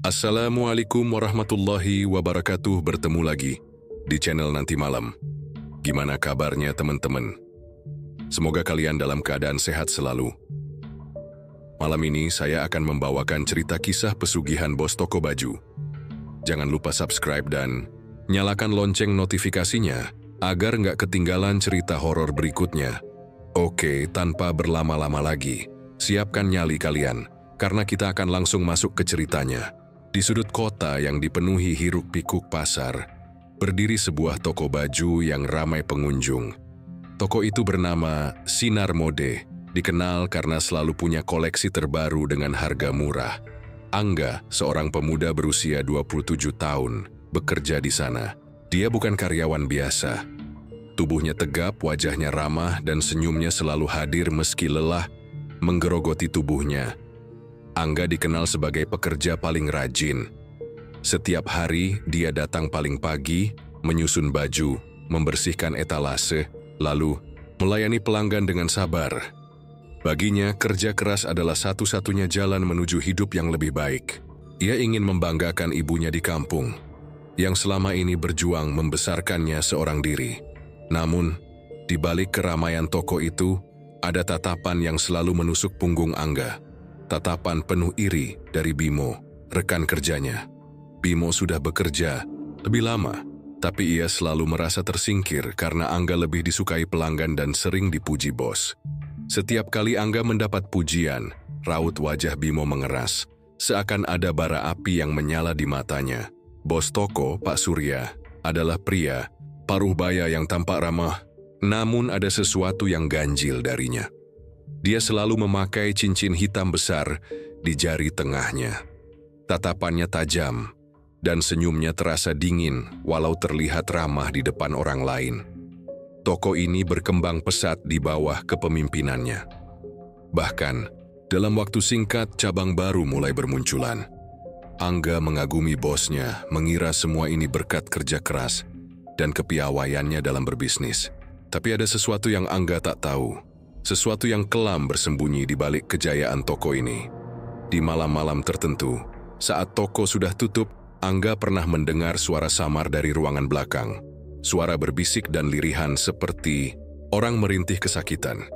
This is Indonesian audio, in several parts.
Assalamualaikum warahmatullahi wabarakatuh. Bertemu lagi di channel Nanti Malam. Gimana kabarnya teman-teman? Semoga kalian dalam keadaan sehat selalu. Malam ini saya akan membawakan cerita kisah pesugihan bos toko baju. Jangan lupa subscribe dan nyalakan lonceng notifikasinya agar nggak ketinggalan cerita horor berikutnya. Oke, tanpa berlama-lama lagi, siapkan nyali kalian, karena kita akan langsung masuk ke ceritanya. Di sudut kota yang dipenuhi hiruk-pikuk pasar, berdiri sebuah toko baju yang ramai pengunjung. Toko itu bernama Sinar Mode, dikenal karena selalu punya koleksi terbaru dengan harga murah. Angga, seorang pemuda berusia 27 tahun, bekerja di sana. Dia bukan karyawan biasa. Tubuhnya tegap, wajahnya ramah, dan senyumnya selalu hadir meski lelah menggerogoti tubuhnya. Angga dikenal sebagai pekerja paling rajin. Setiap hari, dia datang paling pagi, menyusun baju, membersihkan etalase, lalu melayani pelanggan dengan sabar. Baginya, kerja keras adalah satu-satunya jalan menuju hidup yang lebih baik. Ia ingin membanggakan ibunya di kampung, yang selama ini berjuang membesarkannya seorang diri. Namun, di balik keramaian toko itu, ada tatapan yang selalu menusuk punggung Angga. Tatapan penuh iri dari Bimo, rekan kerjanya. Bimo sudah bekerja lebih lama, tapi ia selalu merasa tersingkir karena Angga lebih disukai pelanggan dan sering dipuji bos. Setiap kali Angga mendapat pujian, raut wajah Bimo mengeras, seakan ada bara api yang menyala di matanya. Bos toko, Pak Surya, adalah pria paruh baya yang tampak ramah, namun ada sesuatu yang ganjil darinya. Dia selalu memakai cincin hitam besar di jari tengahnya. Tatapannya tajam, dan senyumnya terasa dingin walau terlihat ramah di depan orang lain. Toko ini berkembang pesat di bawah kepemimpinannya. Bahkan, dalam waktu singkat cabang baru mulai bermunculan. Angga mengagumi bosnya, mengira semua ini berkat kerja keras dan kepiawaiannya dalam berbisnis. Tapi ada sesuatu yang Angga tak tahu. Sesuatu yang kelam bersembunyi di balik kejayaan toko ini. Di malam-malam tertentu, saat toko sudah tutup, Angga pernah mendengar suara samar dari ruangan belakang. Suara berbisik dan lirihan seperti orang merintih kesakitan.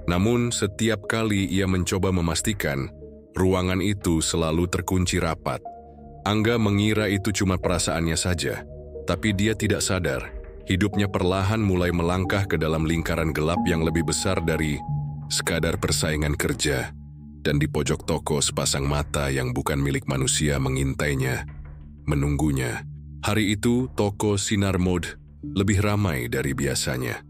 Namun, setiap kali ia mencoba memastikan, ruangan itu selalu terkunci rapat. Angga mengira itu cuma perasaannya saja. Tapi dia tidak sadar, hidupnya perlahan mulai melangkah ke dalam lingkaran gelap yang lebih besar dari sekadar persaingan kerja. Dan di pojok toko sepasang mata yang bukan milik manusia mengintainya, menunggunya. Hari itu toko Sinar Mode lebih ramai dari biasanya.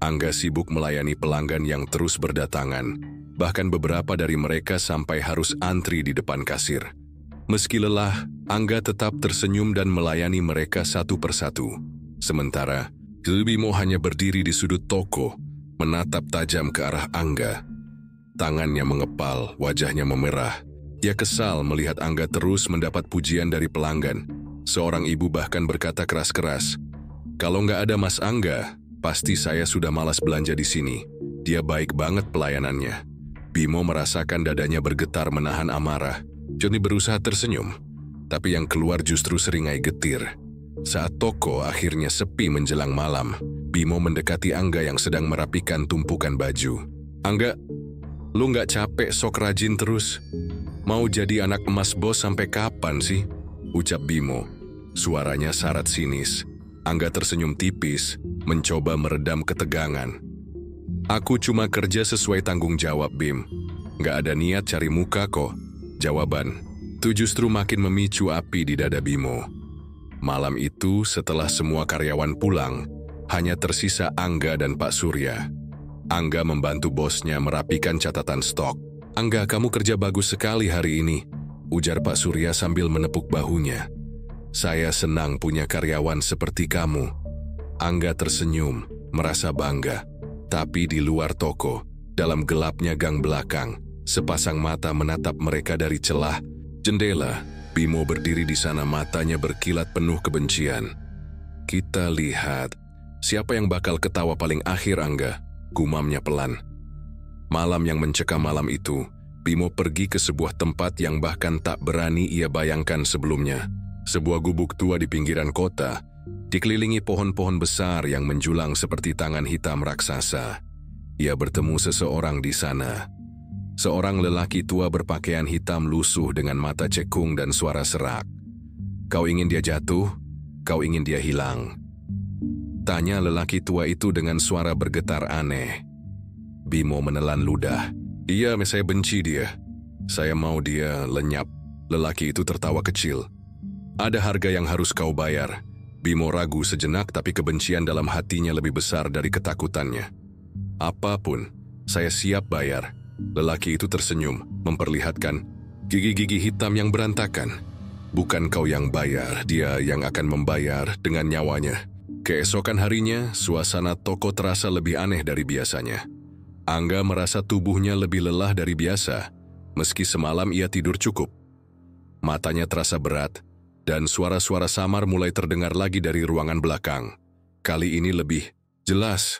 Angga sibuk melayani pelanggan yang terus berdatangan, bahkan beberapa dari mereka sampai harus antri di depan kasir. Meski lelah, Angga tetap tersenyum dan melayani mereka satu persatu. Sementara, Bimo hanya berdiri di sudut toko, menatap tajam ke arah Angga. Tangannya mengepal, wajahnya memerah. Dia kesal melihat Angga terus mendapat pujian dari pelanggan. Seorang ibu bahkan berkata keras-keras, "Kalau nggak ada Mas Angga, pasti saya sudah malas belanja di sini. Dia baik banget pelayanannya." Bimo merasakan dadanya bergetar menahan amarah. Johnny berusaha tersenyum, tapi yang keluar justru seringai getir. Saat toko akhirnya sepi menjelang malam, Bimo mendekati Angga yang sedang merapikan tumpukan baju. "Angga, lu nggak capek sok rajin terus? Mau jadi anak emas bos sampai kapan sih?" ucap Bimo. Suaranya syarat sinis. Angga tersenyum tipis, mencoba meredam ketegangan. "Aku cuma kerja sesuai tanggung jawab, Bim. Nggak ada niat cari muka kok." Jawaban itu justru makin memicu api di dada Bimo. Malam itu, setelah semua karyawan pulang, hanya tersisa Angga dan Pak Surya. Angga membantu bosnya merapikan catatan stok. "Angga, kamu kerja bagus sekali hari ini," ujar Pak Surya sambil menepuk bahunya. "Saya senang punya karyawan seperti kamu." Angga tersenyum, merasa bangga. Tapi di luar toko, dalam gelapnya gang belakang, sepasang mata menatap mereka dari celah jendela. Bimo berdiri di sana, matanya berkilat penuh kebencian. "Kita lihat, siapa yang bakal ketawa paling akhir, Angga?" gumamnya pelan. Malam yang mencekam malam itu, Bimo pergi ke sebuah tempat yang bahkan tak berani ia bayangkan sebelumnya. Sebuah gubuk tua di pinggiran kota, dikelilingi pohon-pohon besar yang menjulang seperti tangan hitam raksasa. Ia bertemu seseorang di sana. Seorang lelaki tua berpakaian hitam lusuh dengan mata cekung dan suara serak. "Kau ingin dia jatuh? Kau ingin dia hilang?" tanya lelaki tua itu dengan suara bergetar aneh. Bimo menelan ludah. "Iya, saya benci dia. Saya mau dia lenyap." Lelaki itu tertawa kecil. "Ada harga yang harus kau bayar." Bimo ragu sejenak, tapi kebencian dalam hatinya lebih besar dari ketakutannya. "Apapun, saya siap bayar." Lelaki itu tersenyum, memperlihatkan gigi-gigi hitam yang berantakan. "Bukan kau yang bayar, dia yang akan membayar dengan nyawanya." Keesokan harinya, suasana toko terasa lebih aneh dari biasanya. Angga merasa tubuhnya lebih lelah dari biasa, meski semalam ia tidur cukup. Matanya terasa berat, dan suara-suara samar mulai terdengar lagi dari ruangan belakang. Kali ini lebih jelas.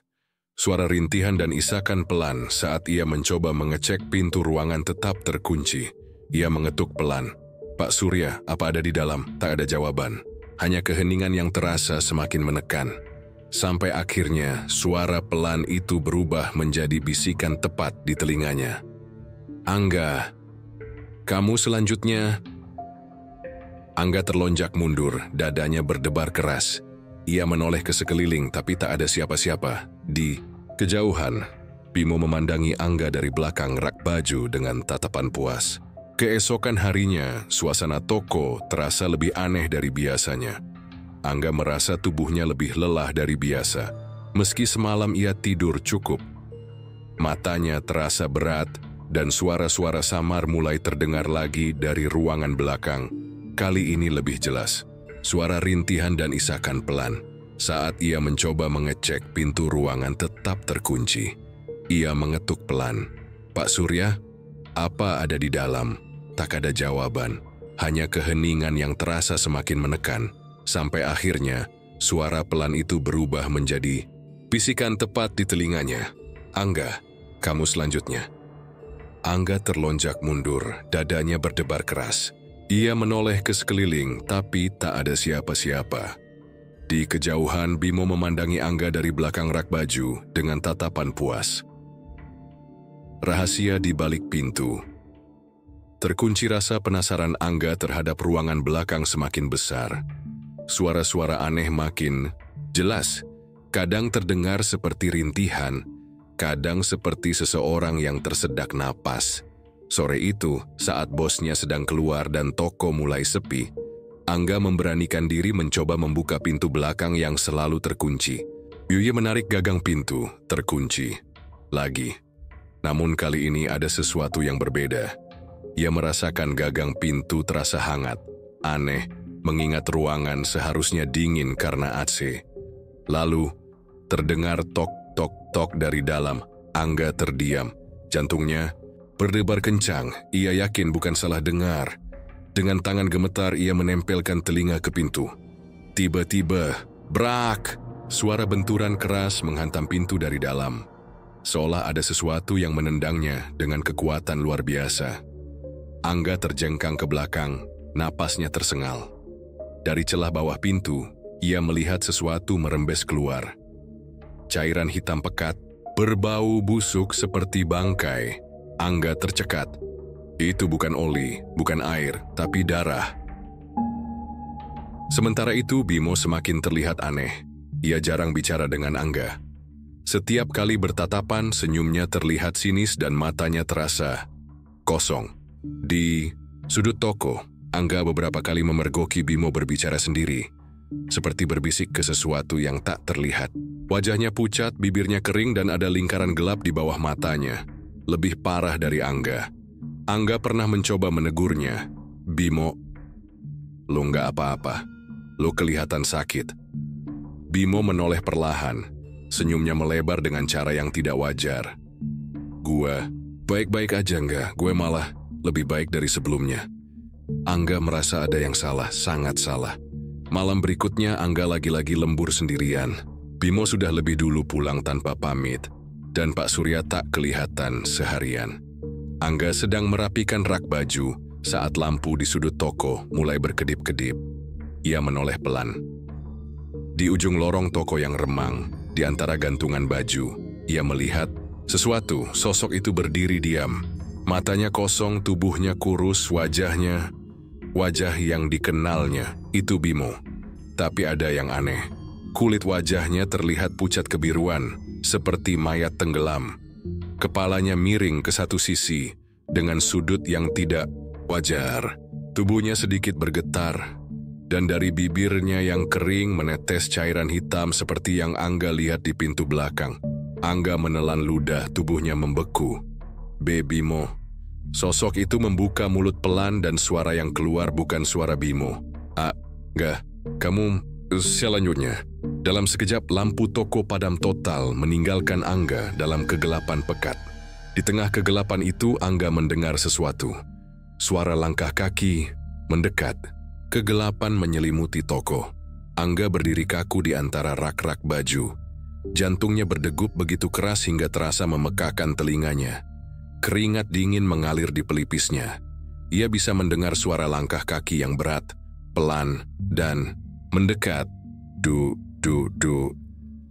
Suara rintihan dan isakan pelan saat ia mencoba mengecek pintu ruangan tetap terkunci. Ia mengetuk pelan. "Pak Surya, apa ada di dalam?" Tak ada jawaban. Hanya keheningan yang terasa semakin menekan. Sampai akhirnya suara pelan itu berubah menjadi bisikan tepat di telinganya. "Angga, kamu selanjutnya." Angga terlonjak mundur, dadanya berdebar keras. Ia menoleh ke sekeliling tapi tak ada siapa-siapa. Di kejauhan, Bimo memandangi Angga dari belakang rak baju dengan tatapan puas. Keesokan harinya, suasana toko terasa lebih aneh dari biasanya. Angga merasa tubuhnya lebih lelah dari biasa, meski semalam ia tidur cukup. Matanya terasa berat, dan suara-suara samar mulai terdengar lagi dari ruangan belakang. Kali ini lebih jelas, suara rintihan dan isakan pelan. Saat ia mencoba mengecek pintu ruangan tetap terkunci. Ia mengetuk pelan. "Pak Surya, apa ada di dalam?" Tak ada jawaban, hanya keheningan yang terasa semakin menekan. Sampai akhirnya, suara pelan itu berubah menjadi bisikan tepat di telinganya. "Angga, kamu selanjutnya." Angga terlonjak mundur, dadanya berdebar keras. Ia menoleh ke sekeliling, tapi tak ada siapa-siapa. Di kejauhan, Bimo memandangi Angga dari belakang rak baju dengan tatapan puas. Rahasia di balik pintu. Terkunci rasa penasaran Angga terhadap ruangan belakang semakin besar. Suara-suara aneh makin jelas, kadang terdengar seperti rintihan, kadang seperti seseorang yang tersedak napas. Sore itu, saat bosnya sedang keluar dan toko mulai sepi, Angga memberanikan diri mencoba membuka pintu belakang yang selalu terkunci. Yuye menarik gagang pintu, terkunci lagi. Namun kali ini ada sesuatu yang berbeda. Ia merasakan gagang pintu terasa hangat, aneh, mengingat ruangan seharusnya dingin karena AC. Lalu, terdengar tok-tok-tok dari dalam. Angga terdiam. Jantungnya berdebar kencang. Ia yakin bukan salah dengar. Dengan tangan gemetar, ia menempelkan telinga ke pintu. Tiba-tiba, brak! Suara benturan keras menghantam pintu dari dalam. Seolah ada sesuatu yang menendangnya dengan kekuatan luar biasa. Angga terjengkang ke belakang, napasnya tersengal. Dari celah bawah pintu, ia melihat sesuatu merembes keluar. Cairan hitam pekat, berbau busuk seperti bangkai. Angga tercekat. Itu bukan oli, bukan air, tapi darah. Sementara itu, Bimo semakin terlihat aneh. Ia jarang bicara dengan Angga. Setiap kali bertatapan, senyumnya terlihat sinis dan matanya terasa kosong. Di sudut toko, Angga beberapa kali memergoki Bimo berbicara sendiri, seperti berbisik ke sesuatu yang tak terlihat. Wajahnya pucat, bibirnya kering dan ada lingkaran gelap di bawah matanya. Lebih parah dari Angga. Angga pernah mencoba menegurnya. "Bimo, lo nggak apa-apa. Lo kelihatan sakit." Bimo menoleh perlahan. Senyumnya melebar dengan cara yang tidak wajar. "Gua baik-baik aja nggak, gue malah lebih baik dari sebelumnya." Angga merasa ada yang salah, sangat salah. Malam berikutnya Angga lagi-lagi lembur sendirian. Bimo sudah lebih dulu pulang tanpa pamit, dan Pak Surya tak kelihatan seharian. Angga sedang merapikan rak baju saat lampu di sudut toko mulai berkedip-kedip. Ia menoleh pelan. Di ujung lorong toko yang remang, di antara gantungan baju, ia melihat sesuatu. Sosok itu berdiri diam. Matanya kosong, tubuhnya kurus, wajah yang dikenalnya, itu Bimo. Tapi ada yang aneh. Kulit wajahnya terlihat pucat kebiruan, seperti mayat tenggelam. Kepalanya miring ke satu sisi, dengan sudut yang tidak wajar. Tubuhnya sedikit bergetar, dan dari bibirnya yang kering menetes cairan hitam seperti yang Angga lihat di pintu belakang. Angga menelan ludah, tubuhnya membeku. Bimo. Sosok itu membuka mulut pelan dan suara yang keluar bukan suara Bimo. Angga, kamu selanjutnya. Dalam sekejap lampu toko padam total meninggalkan Angga dalam kegelapan pekat. Di tengah kegelapan itu Angga mendengar sesuatu. Suara langkah kaki mendekat. Kegelapan menyelimuti toko. Angga berdiri kaku di antara rak-rak baju. Jantungnya berdegup begitu keras hingga terasa memekakkan telinganya. Keringat dingin mengalir di pelipisnya. Ia bisa mendengar suara langkah kaki yang berat, pelan, dan mendekat. Du.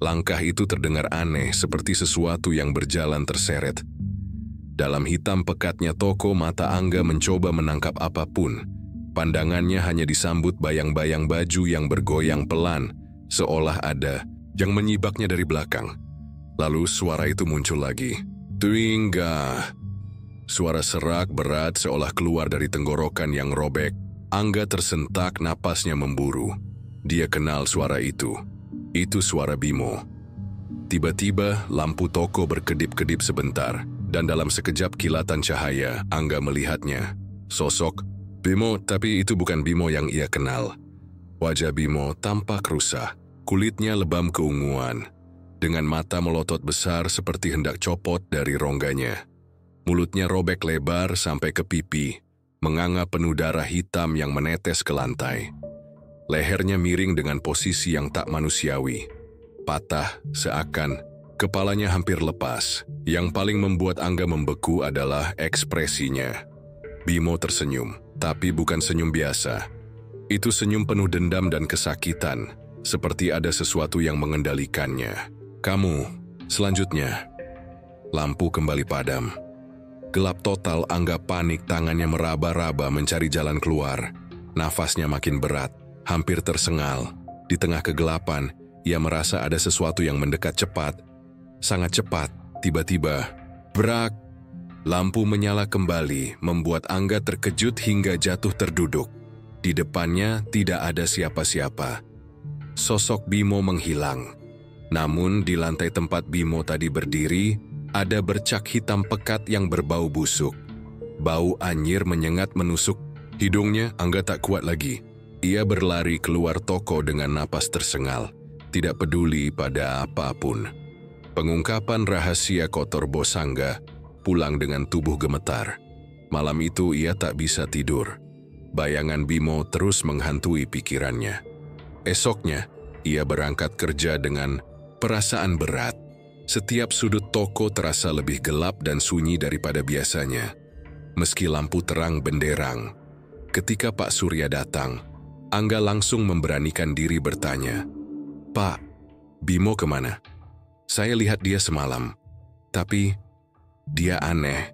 Langkah itu terdengar aneh seperti sesuatu yang berjalan terseret. Dalam hitam pekatnya toko, mata Angga mencoba menangkap apapun. Pandangannya hanya disambut bayang-bayang baju yang bergoyang pelan, seolah ada yang menyibaknya dari belakang. Lalu suara itu muncul lagi. Tuingga. Suara serak berat seolah keluar dari tenggorokan yang robek. Angga tersentak, napasnya memburu. Dia kenal suara itu. Itu suara Bimo. Tiba-tiba lampu toko berkedip-kedip sebentar, dan dalam sekejap kilatan cahaya, Angga melihatnya. Sosok Bimo, tapi itu bukan Bimo yang ia kenal. Wajah Bimo tampak rusak, kulitnya lebam keunguan, dengan mata melotot besar seperti hendak copot dari rongganya. Mulutnya robek lebar sampai ke pipi, menganga penuh darah hitam yang menetes ke lantai. Lehernya miring dengan posisi yang tak manusiawi. Patah, seakan kepalanya hampir lepas. Yang paling membuat Angga membeku adalah ekspresinya. Bimo tersenyum, tapi bukan senyum biasa. Itu senyum penuh dendam dan kesakitan, seperti ada sesuatu yang mengendalikannya. Kamu, selanjutnya. Lampu kembali padam. Gelap total, Angga panik, tangannya meraba-raba mencari jalan keluar. Nafasnya makin berat. Hampir tersengal. Di tengah kegelapan, ia merasa ada sesuatu yang mendekat cepat. Sangat cepat. Tiba-tiba, brak! Lampu menyala kembali, membuat Angga terkejut hingga jatuh terduduk. Di depannya tidak ada siapa-siapa. Sosok Bimo menghilang. Namun di lantai tempat Bimo tadi berdiri, ada bercak hitam pekat yang berbau busuk. Bau anyir menyengat menusuk hidungnya. Angga tak kuat lagi. Ia berlari keluar toko dengan napas tersengal, tidak peduli pada apapun. Pengungkapan rahasia kotor bos Angga pulang dengan tubuh gemetar. Malam itu ia tak bisa tidur. Bayangan Bimo terus menghantui pikirannya. Esoknya, ia berangkat kerja dengan perasaan berat. Setiap sudut toko terasa lebih gelap dan sunyi daripada biasanya. Meski lampu terang benderang. Ketika Pak Surya datang, Angga langsung memberanikan diri bertanya, "Pak, Bimo kemana? Saya lihat dia semalam, tapi dia aneh."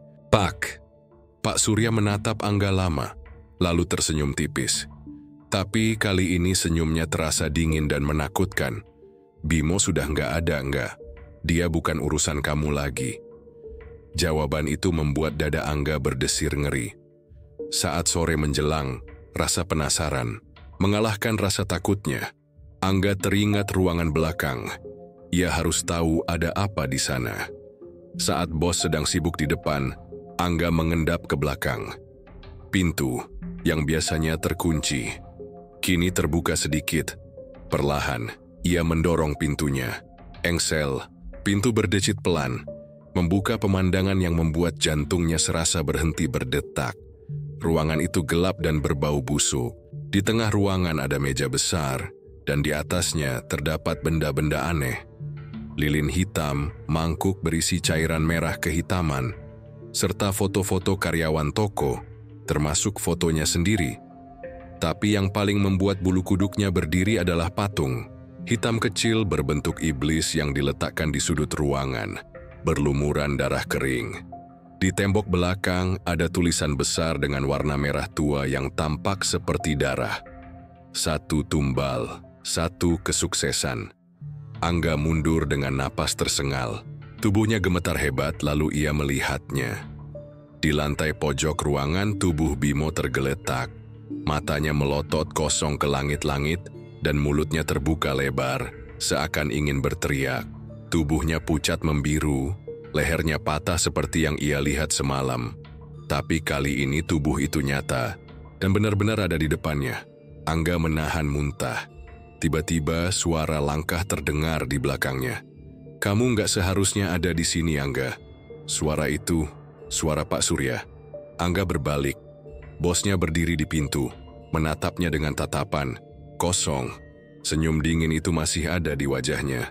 Pak Surya menatap Angga lama, lalu tersenyum tipis. Tapi kali ini senyumnya terasa dingin dan menakutkan. "Bimo sudah nggak ada, enggak. Dia bukan urusan kamu lagi." Jawaban itu membuat dada Angga berdesir ngeri. Saat sore menjelang, rasa penasaran mengalahkan rasa takutnya. Angga teringat ruangan belakang. Ia harus tahu ada apa di sana. Saat bos sedang sibuk di depan, Angga mengendap ke belakang. Pintu, yang biasanya terkunci, kini terbuka sedikit. Perlahan, ia mendorong pintunya. Engsel, pintu berdecit pelan, membuka pemandangan yang membuat jantungnya serasa berhenti berdetak. Ruangan itu gelap dan berbau busuk. Di tengah ruangan ada meja besar, dan di atasnya terdapat benda-benda aneh. Lilin hitam, mangkuk berisi cairan merah kehitaman, serta foto-foto karyawan toko, termasuk fotonya sendiri. Tapi yang paling membuat bulu kuduknya berdiri adalah patung hitam kecil berbentuk iblis yang diletakkan di sudut ruangan, berlumuran darah kering. Di tembok belakang ada tulisan besar dengan warna merah tua yang tampak seperti darah. 1 tumbal, 1 kesuksesan. Angga mundur dengan napas tersengal. Tubuhnya gemetar hebat lalu ia melihatnya. Di lantai pojok ruangan tubuh Bimo tergeletak. Matanya melotot kosong ke langit-langit dan mulutnya terbuka lebar, seakan ingin berteriak. Tubuhnya pucat membiru, lehernya patah seperti yang ia lihat semalam. Tapi kali ini tubuh itu nyata, dan benar-benar ada di depannya. Angga menahan muntah. Tiba-tiba suara langkah terdengar di belakangnya. "Kamu nggak seharusnya ada di sini, Angga." Suara itu, suara Pak Surya. Angga berbalik. Bosnya berdiri di pintu, menatapnya dengan tatapan kosong. Senyum dingin itu masih ada di wajahnya.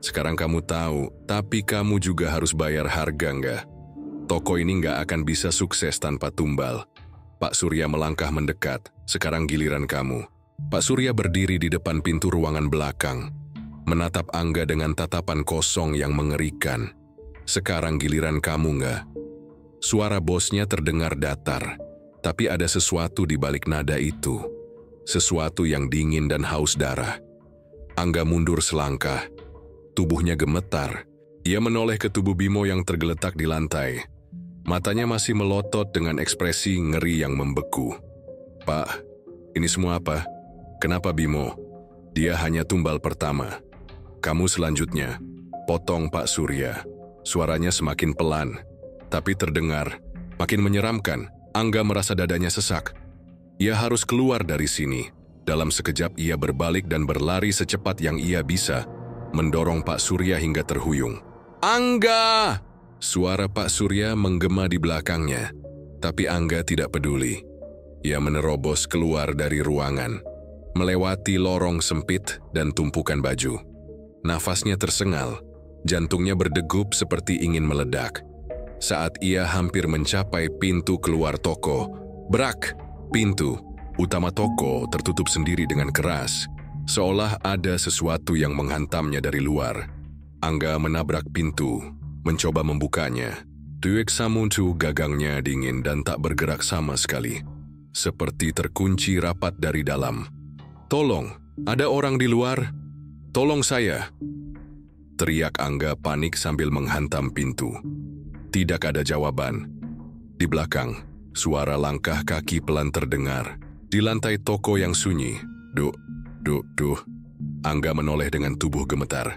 "Sekarang kamu tahu, tapi kamu juga harus bayar harga, nggak? Toko ini nggak akan bisa sukses tanpa tumbal." Pak Surya melangkah mendekat. "Sekarang giliran kamu." Pak Surya berdiri di depan pintu ruangan belakang, menatap Angga dengan tatapan kosong yang mengerikan. "Sekarang giliran kamu, nggak?" Suara bosnya terdengar datar, tapi ada sesuatu di balik nada itu. Sesuatu yang dingin dan haus darah. Angga mundur selangkah. Tubuhnya gemetar. Ia menoleh ke tubuh Bimo yang tergeletak di lantai. Matanya masih melotot dengan ekspresi ngeri yang membeku. "Pak, ini semua apa? Kenapa Bimo? Dia hanya tumbal pertama. Kamu selanjutnya." Potong Pak Surya. Suaranya semakin pelan, tapi terdengar makin menyeramkan. Angga merasa dadanya sesak. Ia harus keluar dari sini. Dalam sekejap ia berbalik dan berlari secepat yang ia bisa, mendorong Pak Surya hingga terhuyung. "Angga!" Suara Pak Surya menggema di belakangnya, tapi Angga tidak peduli. Ia menerobos keluar dari ruangan, melewati lorong sempit dan tumpukan baju. Nafasnya tersengal, jantungnya berdegup seperti ingin meledak. Saat ia hampir mencapai pintu keluar toko, brak! Pintu utama toko tertutup sendiri dengan keras, seolah ada sesuatu yang menghantamnya dari luar. Angga menabrak pintu, mencoba membukanya. Tuik Samuntu gagangnya dingin dan tak bergerak sama sekali, seperti terkunci rapat dari dalam. "Tolong, ada orang di luar. Tolong saya!" Teriak Angga panik sambil menghantam pintu. Tidak ada jawaban. Di belakang, suara langkah kaki pelan terdengar. Di lantai toko yang sunyi, duh. Angga menoleh dengan tubuh gemetar.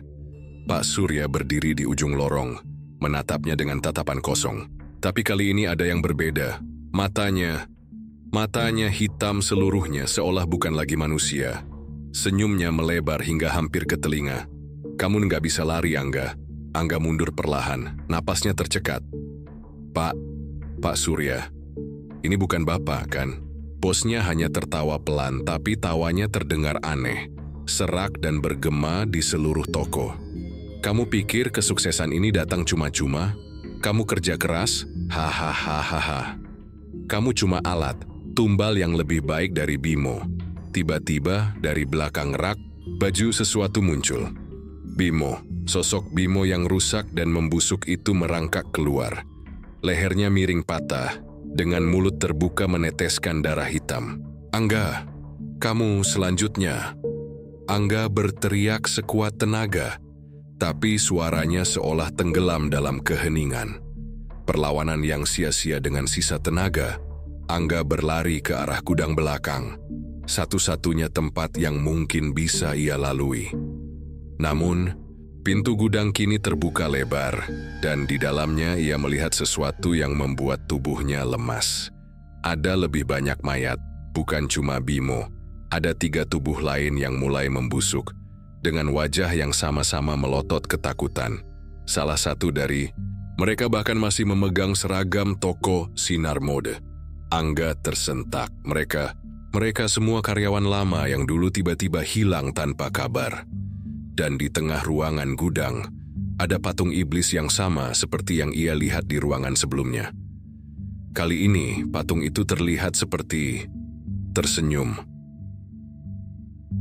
Pak Surya berdiri di ujung lorong, menatapnya dengan tatapan kosong. Tapi kali ini ada yang berbeda. Matanya hitam seluruhnya seolah bukan lagi manusia. Senyumnya melebar hingga hampir ke telinga. "Kamu nggak bisa lari, Angga." Angga mundur perlahan, napasnya tercekat. Pak Surya, ini bukan Bapak, kan?" Bosnya hanya tertawa pelan, tapi tawanya terdengar aneh, serak dan bergema di seluruh toko. "Kamu pikir kesuksesan ini datang cuma-cuma? Kamu kerja keras? Hahaha. Kamu cuma alat, tumbal yang lebih baik dari Bimo." Tiba-tiba dari belakang rak, baju sesuatu muncul. Bimo, sosok Bimo yang rusak dan membusuk itu merangkak keluar. Lehernya miring patah, dengan mulut terbuka meneteskan darah hitam. "Angga, kamu selanjutnya." Angga berteriak sekuat tenaga, tapi suaranya seolah tenggelam dalam keheningan. Perlawanan yang sia-sia dengan sisa tenaga, Angga berlari ke arah gudang belakang, satu-satunya tempat yang mungkin bisa ia lalui. Namun, pintu gudang kini terbuka lebar, dan di dalamnya ia melihat sesuatu yang membuat tubuhnya lemas. Ada lebih banyak mayat, bukan cuma Bimo. Ada 3 tubuh lain yang mulai membusuk, dengan wajah yang sama-sama melotot ketakutan. Salah satu dari mereka bahkan masih memegang seragam toko Sinar Mode. Angga tersentak. Mereka semua karyawan lama yang dulu tiba-tiba hilang tanpa kabar. Dan di tengah ruangan gudang, Ada patung iblis yang sama seperti yang ia lihat di ruangan sebelumnya. Kali ini, patung itu terlihat seperti tersenyum.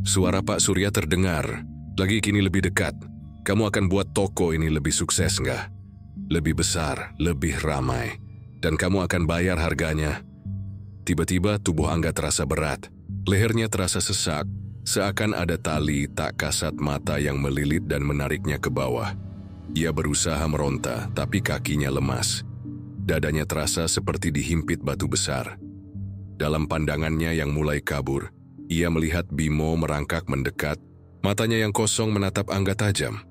Suara Pak Surya terdengar, lagi kini lebih dekat. Kamu akan buat toko ini lebih sukses nggak? Lebih besar, lebih ramai. Dan kamu akan bayar harganya. Tiba-tiba tubuh Angga terasa berat. Lehernya terasa sesak, seakan ada tali tak kasat mata yang melilit dan menariknya ke bawah. Ia berusaha meronta, tapi kakinya lemas. Dadanya terasa seperti dihimpit batu besar. Dalam pandangannya yang mulai kabur, ia melihat Bimo merangkak mendekat, matanya yang kosong menatap Angga tajam.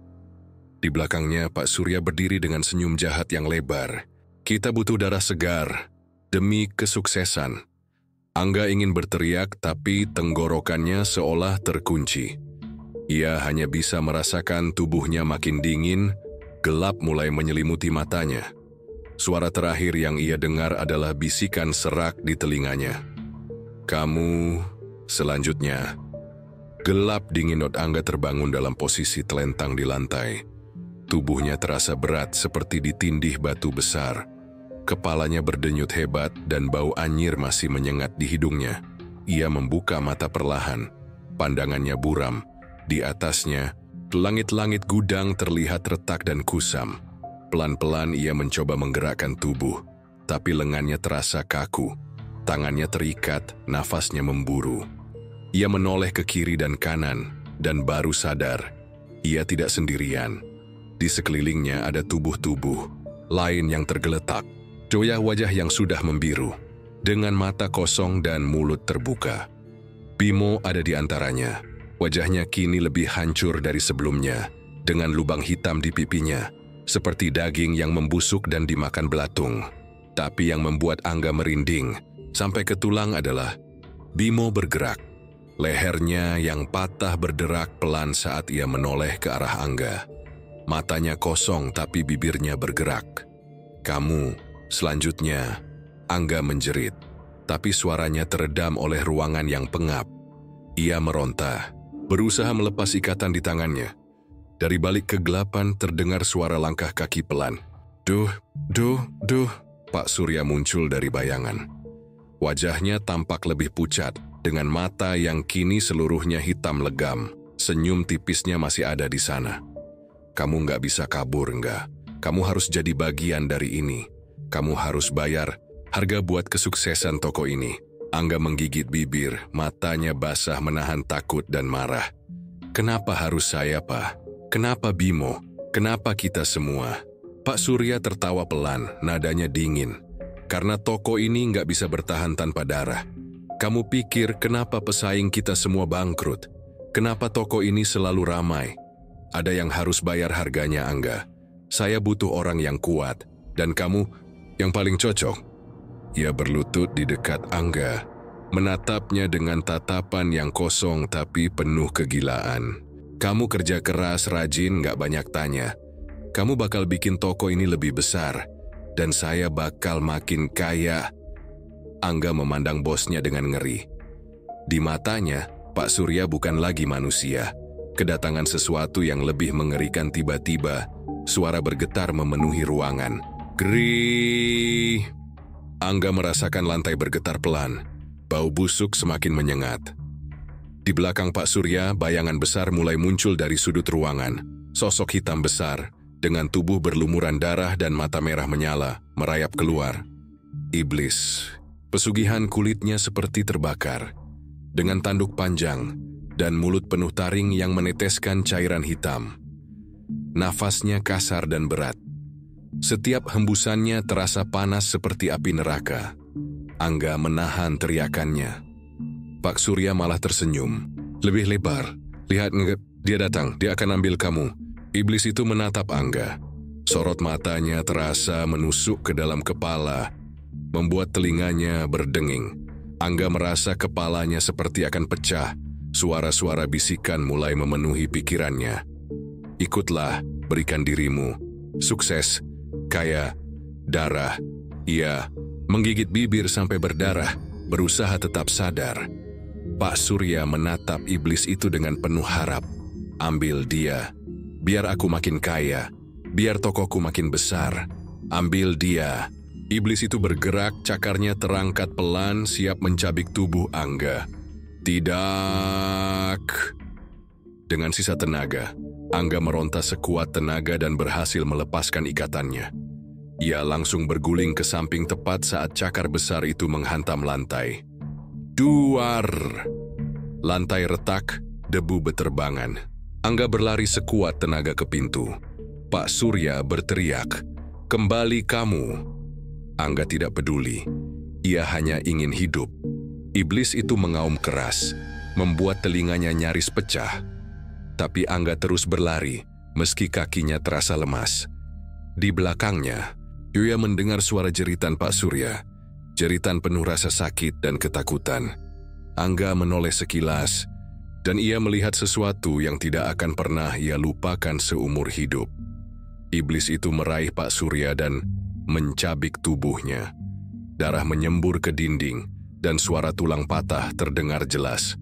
Di belakangnya, Pak Surya berdiri dengan senyum jahat yang lebar. Kita butuh darah segar, demi kesuksesan. Angga ingin berteriak, tapi tenggorokannya seolah terkunci. Ia hanya bisa merasakan tubuhnya makin dingin, gelap mulai menyelimuti matanya. Suara terakhir yang ia dengar adalah bisikan serak di telinganya. Kamu, selanjutnya. Gelap dingin. Angga terbangun dalam posisi telentang di lantai. Tubuhnya terasa berat seperti ditindih batu besar. Kepalanya berdenyut hebat dan bau anyir masih menyengat di hidungnya. Ia membuka mata perlahan. Pandangannya buram. Di atasnya, langit-langit gudang terlihat retak dan kusam. Pelan-pelan ia mencoba menggerakkan tubuh, tapi lengannya terasa kaku. Tangannya terikat, nafasnya memburu. Ia menoleh ke kiri dan kanan, dan baru sadar, ia tidak sendirian. Di sekelilingnya ada tubuh-tubuh lain yang tergeletak. Wajah yang sudah membiru, dengan mata kosong dan mulut terbuka. Bimo ada di antaranya. Wajahnya kini lebih hancur dari sebelumnya, dengan lubang hitam di pipinya, seperti daging yang membusuk dan dimakan belatung. Tapi yang membuat Angga merinding, sampai ke tulang adalah Bimo bergerak. Lehernya yang patah berderak pelan saat ia menoleh ke arah Angga. Matanya kosong tapi bibirnya bergerak. Kamu, selanjutnya, Angga menjerit, tapi suaranya teredam oleh ruangan yang pengap. Ia meronta, berusaha melepas ikatan di tangannya. Dari balik kegelapan terdengar suara langkah kaki pelan. Duh. Pak Surya muncul dari bayangan. Wajahnya tampak lebih pucat, dengan mata yang kini seluruhnya hitam legam. Senyum tipisnya masih ada di sana. Kamu nggak bisa kabur, nggak. Kamu harus jadi bagian dari ini. Kamu harus bayar harga buat kesuksesan toko ini. Angga menggigit bibir, matanya basah menahan takut dan marah. Kenapa harus saya, Pak? Kenapa Bimo? Kenapa kita semua? Pak Surya tertawa pelan, nadanya dingin. Karena toko ini nggak bisa bertahan tanpa darah. Kamu pikir kenapa pesaing kita semua bangkrut? Kenapa toko ini selalu ramai? Ada yang harus bayar harganya, Angga. Saya butuh orang yang kuat, dan kamu yang paling cocok. Ia berlutut di dekat Angga, menatapnya dengan tatapan yang kosong tapi penuh kegilaan. Kamu kerja keras, rajin, gak banyak tanya. Kamu bakal bikin toko ini lebih besar, dan saya bakal makin kaya. Angga memandang bosnya dengan ngeri. Di matanya, Pak Surya bukan lagi manusia. Kedatangan sesuatu yang lebih mengerikan. Tiba-tiba, suara bergetar memenuhi ruangan. Geri. Angga merasakan lantai bergetar pelan. Bau busuk semakin menyengat. Di belakang Pak Surya, bayangan besar mulai muncul dari sudut ruangan. Sosok hitam besar, dengan tubuh berlumuran darah dan mata merah menyala, merayap keluar. Iblis. Pesugihan kulitnya seperti terbakar. Dengan tanduk panjang, dan mulut penuh taring yang meneteskan cairan hitam. Nafasnya kasar dan berat. Setiap hembusannya terasa panas seperti api neraka. Angga menahan teriakannya. Pak Surya malah tersenyum, lebih lebar. Lihat, dia datang, dia akan ambil kamu. Iblis itu menatap Angga. Sorot matanya terasa menusuk ke dalam kepala, membuat telinganya berdenging. Angga merasa kepalanya seperti akan pecah. Suara-suara bisikan mulai memenuhi pikirannya. Ikutlah, berikan dirimu. Sukses. Kaya, darah. Ia menggigit bibir sampai berdarah, berusaha tetap sadar. Pak Surya menatap iblis itu dengan penuh harap. Ambil dia, biar aku makin kaya. Biar tokoku makin besar. Ambil dia. Iblis itu bergerak, cakarnya terangkat pelan, siap mencabik tubuh Angga. Tidak. Dengan sisa tenaga, Angga meronta sekuat tenaga dan berhasil melepaskan ikatannya. Ia langsung berguling ke samping tepat saat cakar besar itu menghantam lantai. Duar! Lantai retak, debu beterbangan. Angga berlari sekuat tenaga ke pintu. Pak Surya berteriak, "Kembali kamu!" Angga tidak peduli. Ia hanya ingin hidup. Iblis itu mengaum keras, membuat telinganya nyaris pecah. Tapi Angga terus berlari, meski kakinya terasa lemas. Di belakangnya, ia mendengar suara jeritan Pak Surya. Jeritan penuh rasa sakit dan ketakutan. Angga menoleh sekilas, dan ia melihat sesuatu yang tidak akan pernah ia lupakan seumur hidup. Iblis itu meraih Pak Surya dan mencabik tubuhnya. Darah menyembur ke dinding, dan suara tulang patah terdengar jelas.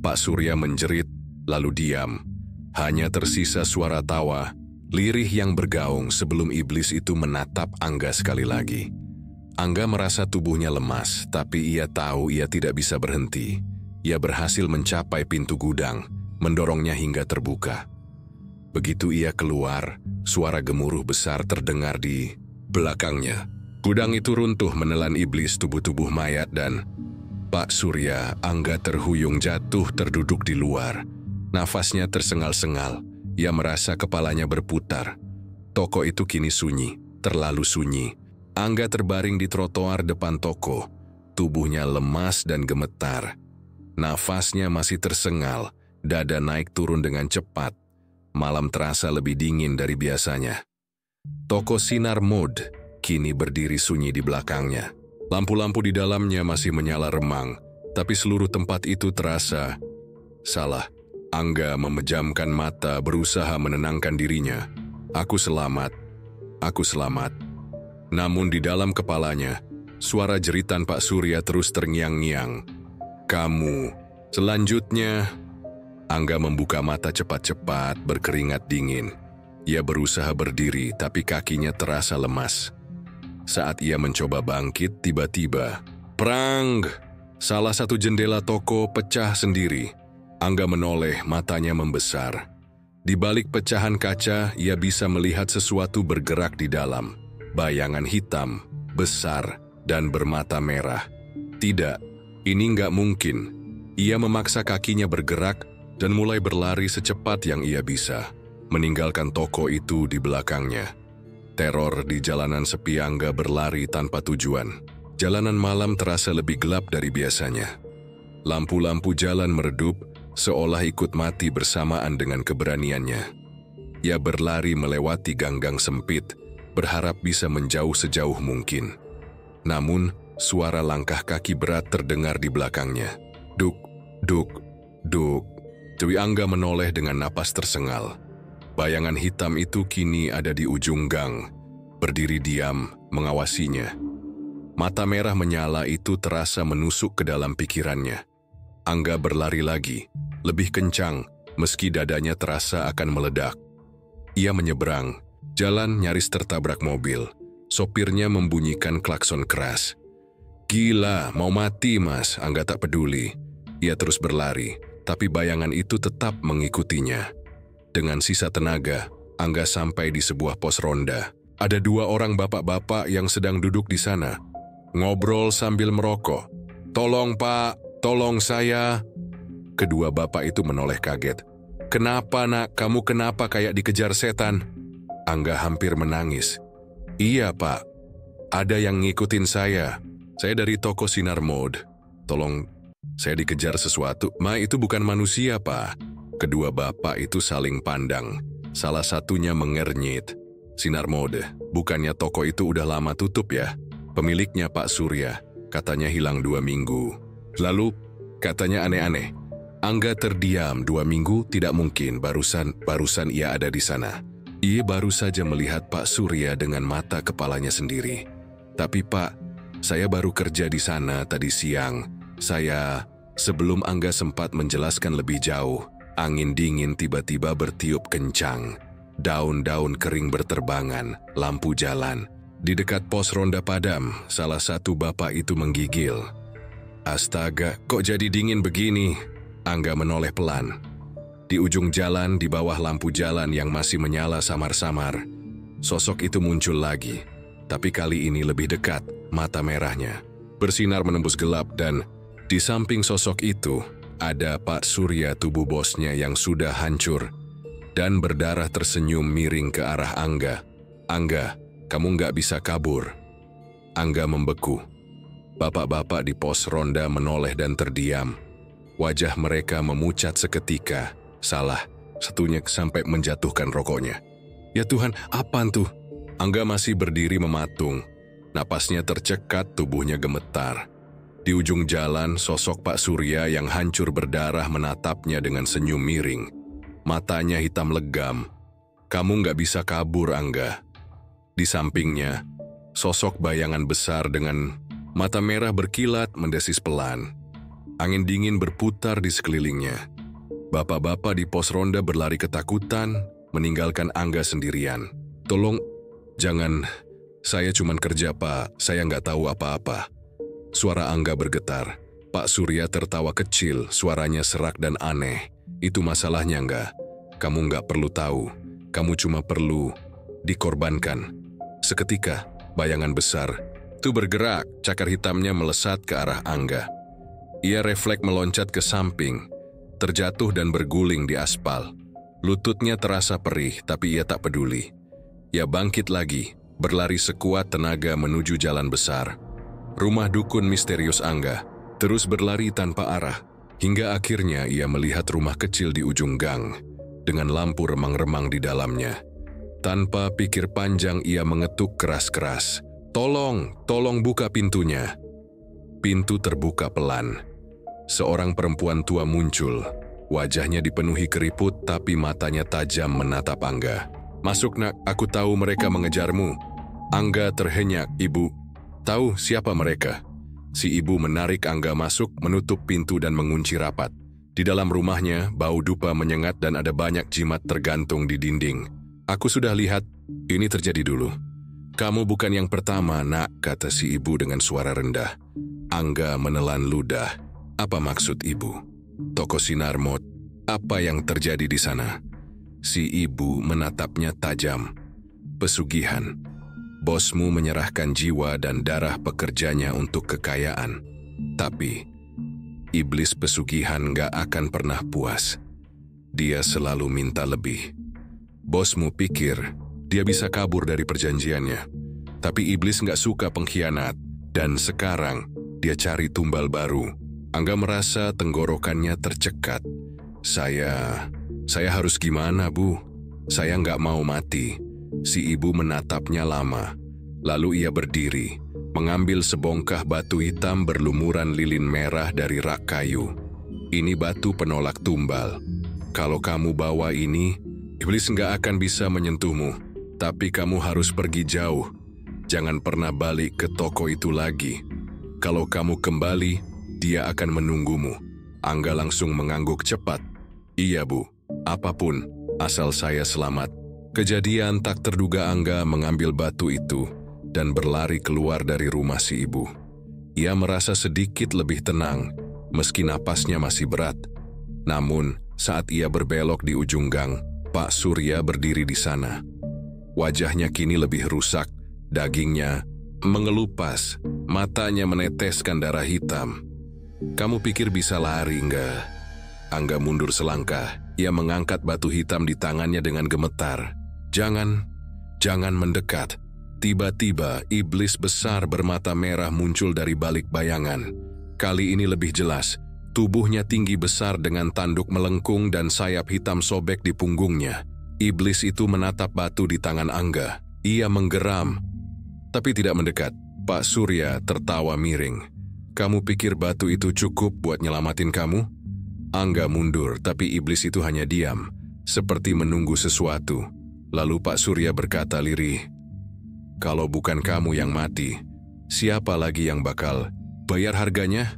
Pak Surya menjerit, lalu diam. Hanya tersisa suara tawa, lirih yang bergaung sebelum iblis itu menatap Angga sekali lagi. Angga merasa tubuhnya lemas, tapi ia tahu ia tidak bisa berhenti. Ia berhasil mencapai pintu gudang, mendorongnya hingga terbuka. Begitu ia keluar, suara gemuruh besar terdengar di belakangnya. Gudang itu runtuh menelan iblis tubuh-tubuh mayat dan Pak Surya. Angga terhuyung jatuh terduduk di luar. Nafasnya tersengal-sengal. Ia merasa kepalanya berputar. Toko itu kini sunyi, terlalu sunyi. Angga terbaring di trotoar depan toko. Tubuhnya lemas dan gemetar. Nafasnya masih tersengal, dada naik turun dengan cepat. Malam terasa lebih dingin dari biasanya. Toko Sinar Mode kini berdiri sunyi di belakangnya. Lampu-lampu di dalamnya masih menyala remang, tapi seluruh tempat itu terasa salah. Angga memejamkan mata, berusaha menenangkan dirinya. Aku selamat. Aku selamat. Namun di dalam kepalanya, suara jeritan Pak Surya terus terngiang-ngiang. Kamu. Selanjutnya, Angga membuka mata cepat-cepat, berkeringat dingin. Ia berusaha berdiri, tapi kakinya terasa lemas. Saat ia mencoba bangkit, tiba-tiba, prang! Salah satu jendela toko pecah sendiri. Angga menoleh, matanya membesar. Di balik pecahan kaca, ia bisa melihat sesuatu bergerak di dalam. Bayangan hitam, besar, dan bermata merah. Tidak, ini nggak mungkin. Ia memaksa kakinya bergerak dan mulai berlari secepat yang ia bisa, meninggalkan toko itu di belakangnya. Teror di jalanan sepi. Angga berlari tanpa tujuan. Jalanan malam terasa lebih gelap dari biasanya. Lampu-lampu jalan meredup, seolah ikut mati bersamaan dengan keberaniannya. Ia berlari melewati gang-gang sempit, berharap bisa menjauh sejauh mungkin. Namun, suara langkah kaki berat terdengar di belakangnya. Duk, duk, duk. Dewi Angga menoleh dengan napas tersengal. Bayangan hitam itu kini ada di ujung gang, berdiri diam, mengawasinya. Mata merah menyala itu terasa menusuk ke dalam pikirannya. Angga berlari lagi, lebih kencang, meski dadanya terasa akan meledak. Ia menyeberang, jalan nyaris tertabrak mobil. Sopirnya membunyikan klakson keras. Gila, mau mati mas, Angga tak peduli. Ia terus berlari, tapi bayangan itu tetap mengikutinya. Dengan sisa tenaga, Angga sampai di sebuah pos ronda. Ada dua orang bapak-bapak yang sedang duduk di sana, ngobrol sambil merokok. Tolong pak, tolong saya. Kedua bapak itu menoleh kaget. Kenapa nak, kamu kenapa kayak dikejar setan? Angga hampir menangis. Iya pak, ada yang ngikutin saya. Saya dari toko Sinar Mode. Tolong, saya dikejar sesuatu. Ma, itu bukan manusia pak. Kedua bapak itu saling pandang. Salah satunya mengernyit. Sinar Mode, bukannya toko itu udah lama tutup ya? Pemiliknya Pak Surya, katanya hilang 2 minggu. Lalu, katanya aneh-aneh. Angga terdiam. 2 minggu tidak mungkin, barusan ia ada di sana. Ia baru saja melihat Pak Surya dengan mata kepalanya sendiri. Tapi pak, saya baru kerja di sana tadi siang. Sebelum Angga sempat menjelaskan lebih jauh, angin dingin tiba-tiba bertiup kencang. Daun-daun kering berterbangan, lampu jalan. Di dekat pos ronda padam, salah satu bapak itu menggigil. "Astaga, kok jadi dingin begini?" Angga menoleh pelan. Di ujung jalan, di bawah lampu jalan yang masih menyala samar-samar, sosok itu muncul lagi. Tapi kali ini lebih dekat, mata merahnya bersinar menembus gelap, dan di samping sosok itu ada Pak Surya, tubuh bosnya yang sudah hancur dan berdarah, tersenyum miring ke arah Angga. "Angga, kamu nggak bisa kabur." Angga membeku. Bapak-bapak di pos ronda menoleh dan terdiam. Wajah mereka memucat seketika. Salah satunya sampai menjatuhkan rokoknya. "Ya Tuhan, apaan tuh?" Angga masih berdiri mematung. Napasnya tercekat, tubuhnya gemetar. Di ujung jalan, sosok Pak Surya yang hancur berdarah menatapnya dengan senyum miring. Matanya hitam legam. "Kamu nggak bisa kabur, Angga." Di sampingnya, sosok bayangan besar dengan mata merah berkilat mendesis pelan. Angin dingin berputar di sekelilingnya. Bapak-bapak di pos ronda berlari ketakutan, meninggalkan Angga sendirian. "Tolong, jangan, saya cuman kerja, Pak, saya nggak tahu apa-apa." Suara Angga bergetar. Pak Surya tertawa kecil, suaranya serak dan aneh. "Itu masalahnya, Angga. Kamu nggak perlu tahu, kamu cuma perlu dikorbankan." Seketika, bayangan besar itu bergerak, cakar hitamnya melesat ke arah Angga. Ia refleks meloncat ke samping, terjatuh dan berguling di aspal. Lututnya terasa perih, tapi ia tak peduli. Ia bangkit lagi, berlari sekuat tenaga menuju jalan besar. Rumah dukun misterius Angga terus berlari tanpa arah, hingga akhirnya ia melihat rumah kecil di ujung gang, dengan lampu remang-remang di dalamnya. Tanpa pikir panjang ia mengetuk keras-keras, "Tolong, tolong buka pintunya." Pintu terbuka pelan. Seorang perempuan tua muncul. Wajahnya dipenuhi keriput, tapi matanya tajam menatap Angga. "Masuk, Nak, aku tahu mereka mengejarmu." Angga terhenyak. "Ibu, tahu siapa mereka?" Si ibu menarik Angga masuk, menutup pintu dan mengunci rapat. Di dalam rumahnya, bau dupa menyengat dan ada banyak jimat tergantung di dinding. "Aku sudah lihat, ini terjadi dulu." "Kamu bukan yang pertama, Nak," kata si ibu dengan suara rendah. Angga menelan ludah. "Apa maksud ibu?" "Toko Sinarmot, apa yang terjadi di sana?" Si ibu menatapnya tajam. "Pesugihan. Bosmu menyerahkan jiwa dan darah pekerjanya untuk kekayaan. Tapi iblis pesugihan gak akan pernah puas. Dia selalu minta lebih. Bosmu pikir dia bisa kabur dari perjanjiannya. Tapi iblis gak suka pengkhianat, dan sekarang dia cari tumbal baru." Angga merasa tenggorokannya tercekat. Saya harus gimana, Bu? Saya nggak mau mati." Si ibu menatapnya lama. Lalu ia berdiri, mengambil sebongkah batu hitam berlumuran lilin merah dari rak kayu. "Ini batu penolak tumbal. Kalau kamu bawa ini, iblis nggak akan bisa menyentuhmu. Tapi kamu harus pergi jauh. Jangan pernah balik ke toko itu lagi. Kalau kamu kembali, dia akan menunggumu." Angga langsung mengangguk cepat. "Iya, Bu. Apapun, asal saya selamat." Kejadian tak terduga, Angga mengambil batu itu dan berlari keluar dari rumah si ibu. Ia merasa sedikit lebih tenang, meski napasnya masih berat. Namun, saat ia berbelok di ujung gang, Pak Surya berdiri di sana. Wajahnya kini lebih rusak, dagingnya mengelupas, matanya meneteskan darah hitam. "Kamu pikir bisa lari, enggak?" Angga mundur selangkah. Ia mengangkat batu hitam di tangannya dengan gemetar. Jangan mendekat." Tiba-tiba, iblis besar bermata merah muncul dari balik bayangan. Kali ini lebih jelas. Tubuhnya tinggi besar dengan tanduk melengkung dan sayap hitam sobek di punggungnya. Iblis itu menatap batu di tangan Angga. Ia menggeram, tapi tidak mendekat. Pak Surya tertawa miring. "Kamu pikir batu itu cukup buat nyelamatin kamu?" Angga mundur, tapi iblis itu hanya diam, seperti menunggu sesuatu. Lalu Pak Surya berkata lirih, "Kalau bukan kamu yang mati, siapa lagi yang bakal bayar harganya?"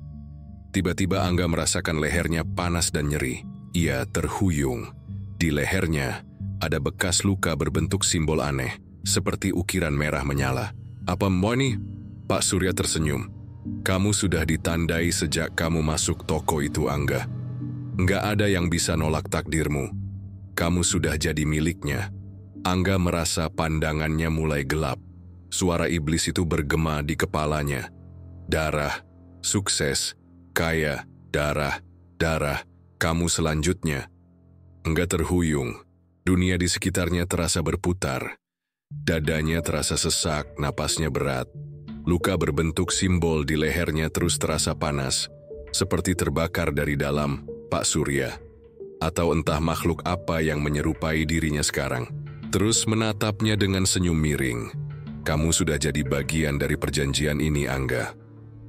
Tiba-tiba Angga merasakan lehernya panas dan nyeri. Ia terhuyung. Di lehernya Ada bekas luka berbentuk simbol aneh, seperti ukiran merah menyala. Apa mau nih? Pak Surya tersenyum. Kamu sudah ditandai sejak kamu masuk toko itu, Angga. Nggak ada yang bisa nolak takdirmu. Kamu sudah jadi miliknya. Angga merasa pandangannya mulai gelap. Suara iblis itu bergema di kepalanya. Darah, sukses, kaya, darah, darah, kamu selanjutnya. Angga terhuyung. Dunia di sekitarnya terasa berputar. Dadanya terasa sesak, napasnya berat. Luka berbentuk simbol di lehernya terus terasa panas, seperti terbakar dari dalam. Pak Surya, atau entah makhluk apa yang menyerupai dirinya sekarang, terus menatapnya dengan senyum miring. Kamu sudah jadi bagian dari perjanjian ini, Angga.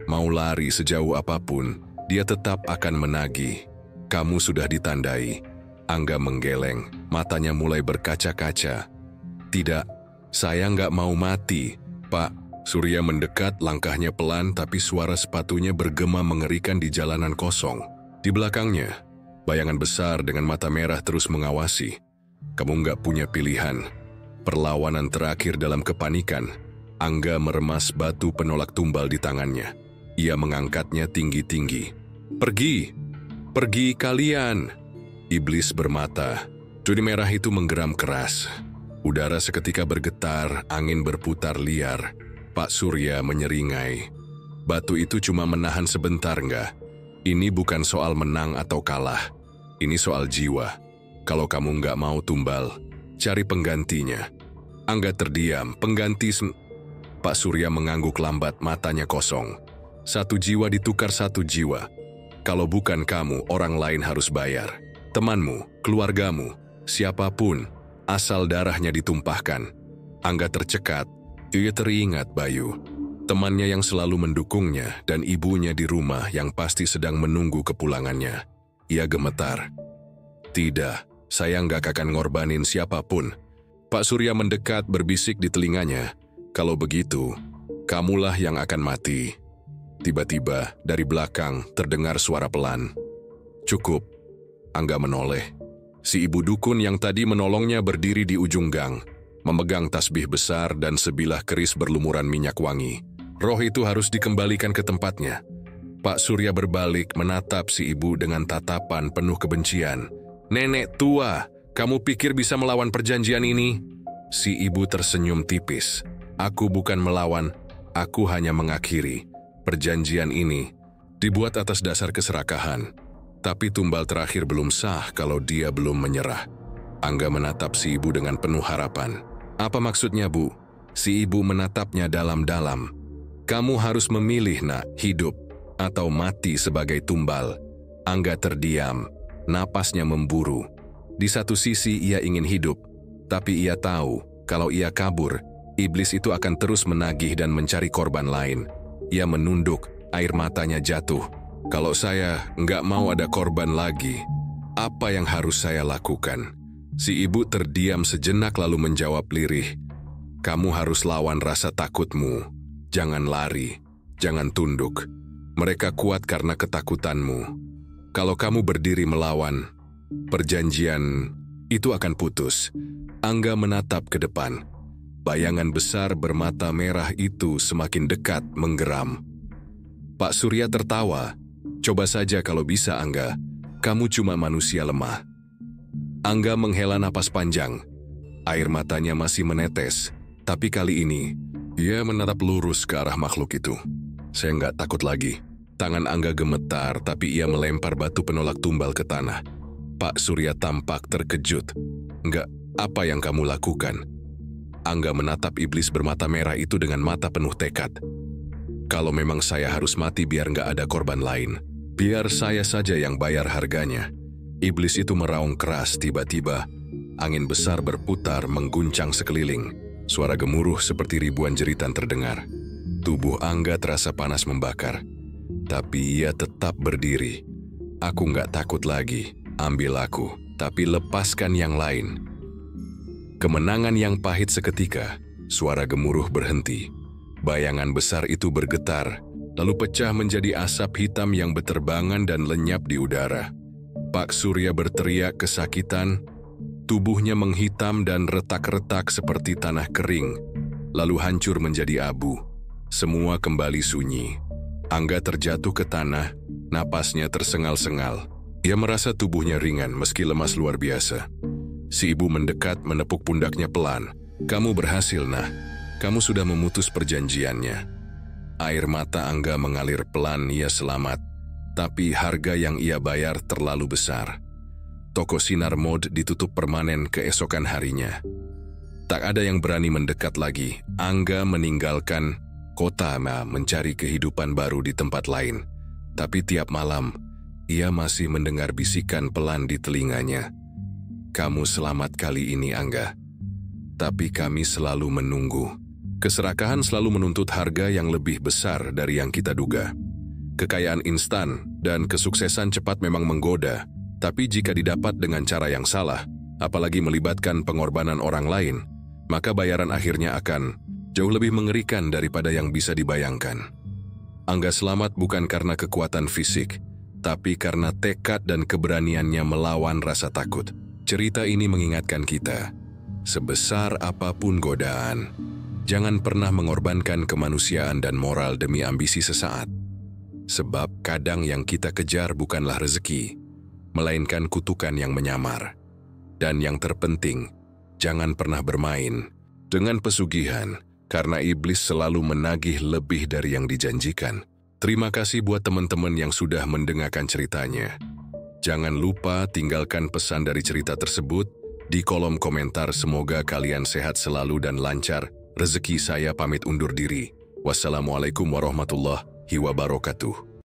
Mau lari sejauh apapun, dia tetap akan menagih. Kamu sudah ditandai. Angga menggeleng, matanya mulai berkaca-kaca. Tidak, saya nggak mau mati, Pak. Surya mendekat, langkahnya pelan tapi suara sepatunya bergema mengerikan di jalanan kosong. Di belakangnya, bayangan besar dengan mata merah terus mengawasi. Kamu nggak punya pilihan. Perlawanan terakhir dalam kepanikan, Angga meremas batu penolak tumbal di tangannya. Ia mengangkatnya tinggi-tinggi. Pergi! Pergi kalian! Iblis bermata. Duri merah itu menggeram keras. Udara seketika bergetar, angin berputar liar. Pak Surya menyeringai. Batu itu cuma menahan sebentar, enggak? Ini bukan soal menang atau kalah. Ini soal jiwa. Kalau kamu nggak mau tumbal, cari penggantinya. Angga terdiam, pengganti Pak Surya mengangguk lambat, matanya kosong. Satu jiwa ditukar satu jiwa. Kalau bukan kamu, orang lain harus bayar. Temanmu, keluargamu, siapapun, asal darahnya ditumpahkan. Angga tercekat, ia teringat Bayu. Temannya yang selalu mendukungnya dan ibunya di rumah yang pasti sedang menunggu kepulangannya. Ia gemetar. Tidak, saya nggak akan ngorbanin siapapun. Pak Surya mendekat berbisik di telinganya. Kalau begitu, kamulah yang akan mati. Tiba-tiba dari belakang terdengar suara pelan. Cukup. Angga menoleh. Si ibu dukun yang tadi menolongnya berdiri di ujung gang, memegang tasbih besar dan sebilah keris berlumuran minyak wangi. Roh itu harus dikembalikan ke tempatnya. Pak Surya berbalik menatap si ibu dengan tatapan penuh kebencian. Nenek tua, kamu pikir bisa melawan perjanjian ini? Si ibu tersenyum tipis. Aku bukan melawan, aku hanya mengakhiri. Perjanjian ini dibuat atas dasar keserakahan. Tapi tumbal terakhir belum sah kalau dia belum menyerah. Angga menatap si ibu dengan penuh harapan. Apa maksudnya, Bu? Si ibu menatapnya dalam-dalam. Kamu harus memilih, nak, hidup atau mati sebagai tumbal. Angga terdiam, napasnya memburu. Di satu sisi ia ingin hidup, tapi ia tahu kalau ia kabur, iblis itu akan terus menagih dan mencari korban lain. Ia menunduk, air matanya jatuh. Kalau saya nggak mau ada korban lagi, apa yang harus saya lakukan? Si ibu terdiam sejenak lalu menjawab lirih. Kamu harus lawan rasa takutmu. Jangan lari, jangan tunduk. Mereka kuat karena ketakutanmu. Kalau kamu berdiri melawan, perjanjian itu akan putus. Angga menatap ke depan. Bayangan besar bermata merah itu semakin dekat menggeram. Pak Surya tertawa. Coba saja kalau bisa, Angga. Kamu cuma manusia lemah. Angga menghela napas panjang. Air matanya masih menetes. Tapi kali ini, ia menatap lurus ke arah makhluk itu. Saya nggak takut lagi. Tangan Angga gemetar, tapi ia melempar batu penolak tumbal ke tanah. Pak Surya tampak terkejut. Enggak, apa yang kamu lakukan? Angga menatap iblis bermata merah itu dengan mata penuh tekad. Kalau memang saya harus mati biar nggak ada korban lain, biar saya saja yang bayar harganya. Iblis itu meraung keras tiba-tiba. Angin besar berputar mengguncang sekeliling. Suara gemuruh seperti ribuan jeritan terdengar. Tubuh Angga terasa panas membakar. Tapi ia tetap berdiri. Aku nggak takut lagi. Ambil aku, tapi lepaskan yang lain. Kemenangan yang pahit seketika, suara gemuruh berhenti. Bayangan besar itu bergetar, lalu pecah menjadi asap hitam yang berterbangan dan lenyap di udara. Pak Surya berteriak kesakitan, Tubuhnya menghitam dan retak-retak seperti tanah kering, lalu hancur menjadi abu. Semua kembali sunyi. Angga terjatuh ke tanah, napasnya tersengal-sengal. Ia merasa tubuhnya ringan meski lemas luar biasa. Si ibu mendekat menepuk pundaknya pelan. "Kamu berhasil, Nah. Kamu sudah memutus perjanjiannya." Air mata Angga mengalir pelan, ia selamat. Tapi harga yang ia bayar terlalu besar. Toko sinar mode ditutup permanen keesokan harinya. Tak ada yang berani mendekat lagi. Angga meninggalkan kota mencari kehidupan baru di tempat lain. Tapi tiap malam, ia masih mendengar bisikan pelan di telinganya. "Kamu selamat kali ini, Angga. Tapi kami selalu menunggu." Keserakahan selalu menuntut harga yang lebih besar dari yang kita duga. Kekayaan instan dan kesuksesan cepat memang menggoda, tapi jika didapat dengan cara yang salah, apalagi melibatkan pengorbanan orang lain, maka bayaran akhirnya akan jauh lebih mengerikan daripada yang bisa dibayangkan. Angga selamat bukan karena kekuatan fisik, tapi karena tekad dan keberaniannya melawan rasa takut. Cerita ini mengingatkan kita, sebesar apapun godaan, jangan pernah mengorbankan kemanusiaan dan moral demi ambisi sesaat. Sebab kadang yang kita kejar bukanlah rezeki, melainkan kutukan yang menyamar. Dan yang terpenting, jangan pernah bermain dengan pesugihan, karena iblis selalu menagih lebih dari yang dijanjikan. Terima kasih buat teman-teman yang sudah mendengarkan ceritanya. Jangan lupa tinggalkan pesan dari cerita tersebut di kolom komentar. Semoga kalian sehat selalu dan lancar. Rezeki saya pamit undur diri. Wassalamualaikum warahmatullahi wabarakatuh.